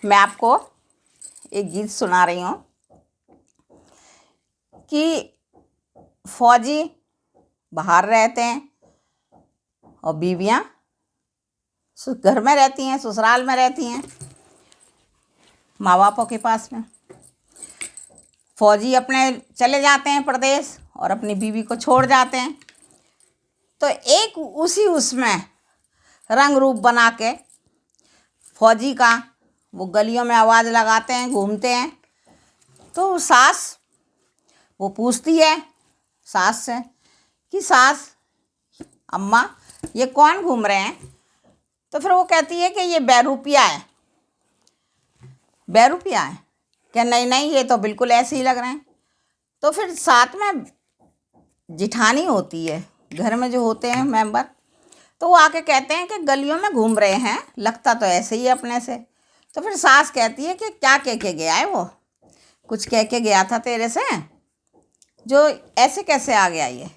मैं आपको एक गीत सुना रही हूँ कि फौजी बाहर रहते हैं और बीवियाँ घर में रहती हैं, ससुराल में रहती हैं, माँ बापों के पास में। फौजी अपने चले जाते हैं प्रदेश और अपनी बीवी को छोड़ जाते हैं। तो एक उसमें रंग रूप बना के फौजी का वो गलियों में आवाज़ लगाते हैं, घूमते हैं। तो सास वो पूछती है सास से कि सास अम्मा ये कौन घूम रहे हैं? तो फिर वो कहती है कि ये बहरूपिया है। बहरूपिया है क्या? नहीं नहीं, ये तो बिल्कुल ऐसे ही लग रहे हैं। तो फिर साथ में जिठानी होती है, घर में जो होते हैं मेंबर, तो वो आके कहते हैं कि गलियों में घूम रहे हैं, लगता तो ऐसे ही अपने से। तो फिर सास कहती है कि क्या कह के गया है? वो कुछ कह के गया था तेरे से, जो ऐसे कैसे आ गया ये?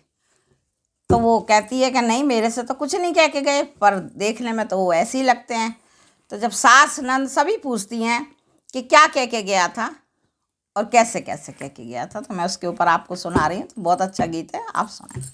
तो वो कहती है कि नहीं, मेरे से तो कुछ नहीं कह के गए, पर देखने में तो वो ऐसे ही लगते हैं। तो जब सास नंद सभी पूछती हैं कि क्या कह के गया था और कैसे कैसे कह के गया था, तो मैं उसके ऊपर आपको सुना रही हूँ। तो बहुत अच्छा गीत है, आप सुनाएं।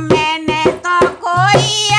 मैंने तो कोई